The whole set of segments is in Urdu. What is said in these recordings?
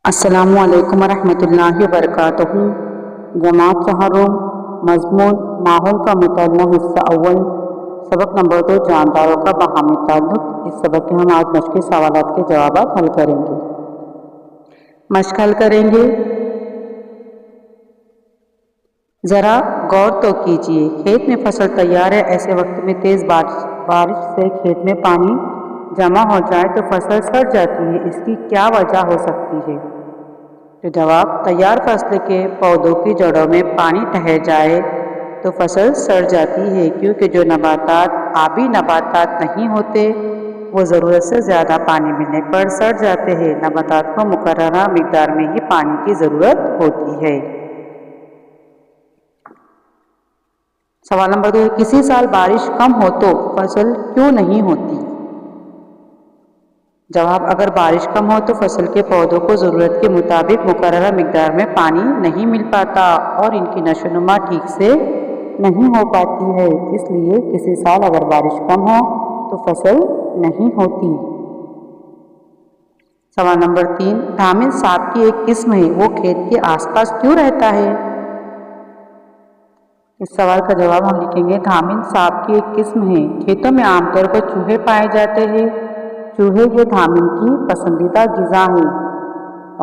السلام علیکم ورحمۃ اللہ وبرکاتہ۔ جماعت چہارم، مضمون ماحول کا مطالعہ، حصہ اول، سبق نمبر 2، جانداروں کا باہمی تعلق۔ اس سبق کے ہم آج مشقی سوالات کے جوابات حل کریں گے۔ مشق حل کریں گے۔ ذرا غور تو کیجیے، کھیت میں فصل تیار ہے، ایسے وقت میں تیز بارش سے کھیت میں پانی جمع ہو جائے تو فصل سڑ جاتی ہے، اس کی کیا وجہ ہو سکتی ہے؟ تو جواب، تیار فصل کے پودوں کی جڑوں میں پانی ٹھہر جائے تو فصل سڑ جاتی ہے، کیونکہ جو نباتات آبی نباتات نہیں ہوتے وہ ضرورت سے زیادہ پانی ملنے پر سڑ جاتے ہیں۔ نباتات کو مقررہ مقدار میں ہی پانی کی ضرورت ہوتی ہے۔ سوال نمبر 2، کسی سال بارش کم ہو تو فصل کیوں نہیں ہوتی؟ جواب، اگر بارش کم ہو تو فصل کے پودوں کو ضرورت کے مطابق مقررہ مقدار میں پانی نہیں مل پاتا اور ان کی نشو و نما ٹھیک سے نہیں ہو پاتی ہے، اس لیے کسی سال اگر بارش کم ہو تو فصل نہیں ہوتی۔ سوال نمبر 3، دھامن سانپ کی ایک قسم ہے، وہ کھیت کے آس پاس کیوں رہتا ہے؟ اس سوال کا جواب ہم لکھیں گے، دھامن سانپ کی ایک قسم ہے، کھیتوں میں عام طور پر چوہے پائے جاتے ہیں۔ چوہے یہ دھامن کی پسندیدہ غذا ہیں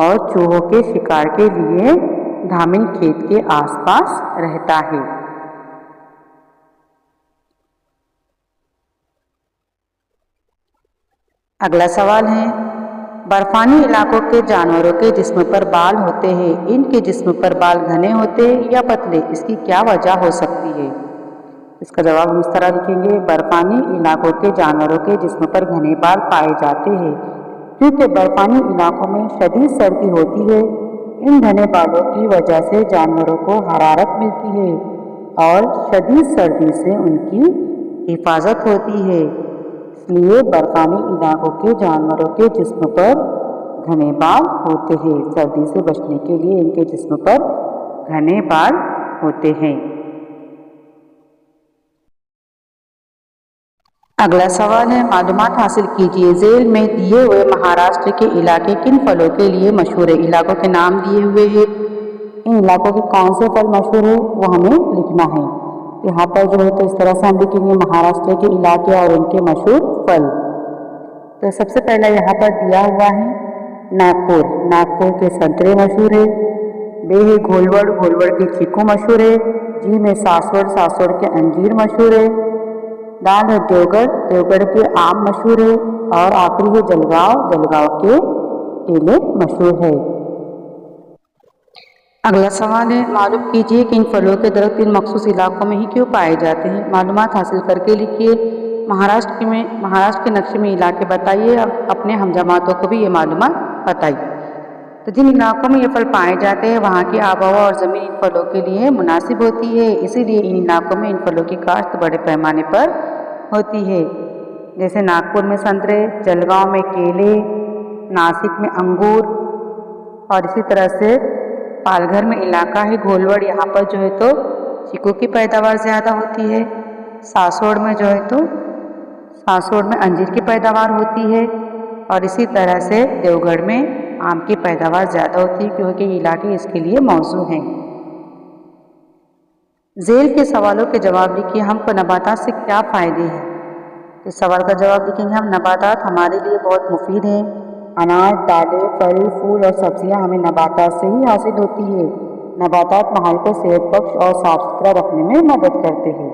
اور چوہوں کے شکار کے لیے دھامن کھیت کے آس پاس رہتا ہے۔ اگلا سوال ہے، برفانی علاقوں کے جانوروں کے جسم پر بال ہوتے ہیں، ان کے جسم پر بال گھنے ہوتے یا پتلے، اس کی کیا وجہ ہو سکتی ہے؟ اس کا جواب ہم اس طرح لکھیں گے، برفانی علاقوں کے جانوروں کے جسم پر گھنے بال پائے جاتے ہیں کیونکہ برفانی علاقوں میں شدید سردی ہوتی ہے۔ ان گھنے بالوں کی وجہ سے جانوروں کو حرارت ملتی ہے اور شدید سردی سے ان کی حفاظت ہوتی ہے، اس لیے برفانی علاقوں کے جانوروں کے جسم پر گھنے بال ہوتے ہیں۔ سردی سے بچنے کے لیے ان کے جسم پر گھنے بال ہوتے ہیں۔ اگلا سوال ہے، معلومات حاصل کیجیے، ذیل میں دیے ہوئے مہاراشٹر کے علاقے کن پھلوں کے لیے مشہور ہے؟ علاقوں کے نام دیے ہوئے ہیں، ان علاقوں کے کون سے پھل مشہور ہیں وہ ہمیں لکھنا ہے۔ یہاں پر جو ہے تو اس طرح سے ہم لکھیں گے، مہاراشٹر کے علاقے اور ان کے مشہور پھل۔ تو سب سے پہلا یہاں پر دیا ہوا ہے ناگپور، ناگپور کے سنترے مشہور ہے۔ بے ہے گھولوڑ، گھولوڑ کے چیکو مشہور ہے۔ جی میں ساسوڑ، ساسوڑ کے انجیر مشہور ہے۔ دال ہے دیوگڑھ، دیوگڑھ کے آم مشہور ہے۔ اور آخری ہے جلگاؤں، جلگاؤں کے کیلے مشہور ہے۔ اگلا سوال ہے، معلوم کیجیے کہ ان پھلوں کے درخت ان مخصوص علاقوں میں ہی کیوں پائے جاتے ہیں؟ معلومات حاصل کر کے لکھیے۔ مہاراشٹر کے نقشے میں علاقے بتائیے، اپنے ہم جماعتوں کو بھی یہ معلومات بتائیے۔ تو جن علاقوں میں یہ پھل پائے جاتے ہیں وہاں کی آب و ہوا اور زمین ان پھلوں کے لیے مناسب ہوتی ہے، اسی لیے ان علاقوں میں ان پھلوں کی کاشت بڑے پیمانے پر ہوتی ہے، جیسے ناگپور میں سنترے، جلگاؤں میں کیلے، ناسک میں انگور، اور اسی طرح سے پال گھر میں علاقہ ہے گھولوڑ، یہاں پر جو ہے تو چیکو کی پیداوار زیادہ ہوتی ہے۔ ساسوڑ میں جو ہے تو ساسوڑ میں انجیر کی پیداوار ہوتی ہے، اور اسی طرح سے دیوگڑھ میں آم کی پیداوار زیادہ ہوتی ہے، کیونکہ یہ علاقے اس کے لیے موزوں ہیں۔ ذیل کے سوالوں کے جواب لکھیے، ہم کو نباتات سے کیا فائدے ہیں؟ اس سوال کا جواب لکھیں گے، ہم نباتات ہمارے لیے بہت مفید ہیں۔ اناج، دالیں، پھل، پھول اور سبزیاں ہمیں نباتات سے ہی حاصل ہوتی ہے۔ نباتات ماحول کو صحت بخش اور صاف ستھرا رکھنے میں مدد کرتے ہیں۔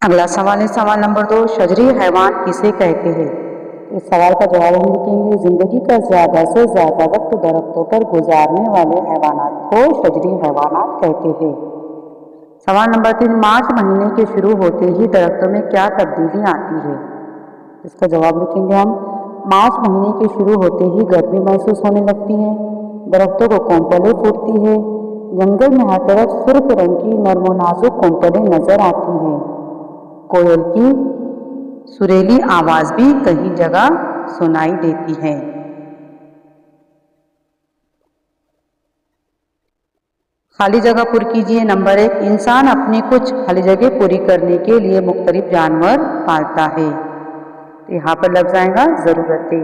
اگلا سوال ہے، سوال نمبر 2، شجری حیوان کسے کہتے ہیں؟ اس سوال کا جواب ہم لکھیں گے، زندگی کا زیادہ سے زیادہ وقت درختوں پر گزارنے والے حیوانات کو شجری حیوانات کہتے ہیں۔ سوال نمبر 3، مارچ مہینے کے شروع ہوتے ہی درختوں میں کیا تبدیلی آتی ہے؟ اس کا جواب لکھیں گے ہم، مارچ مہینے کے شروع ہوتے ہی گرمی محسوس ہونے لگتی ہے، درختوں کو کونپلیں پھوٹتی ہے، جنگل میں ہر طرف سرخ رنگ کی نرم و نازک کونپلیں نظر آتی ہیں، کوئل کی سریلی آواز بھی کئی جگہ سنائی دیتی ہے۔ خالی جگہ پر کیجیے۔ نمبر 1، انسان اپنی کچھ خالی جگہ پوری کرنے کے لیے مختلف جانور پالتا ہے۔ یہاں پر لفظ آئے گا ضرورتیں۔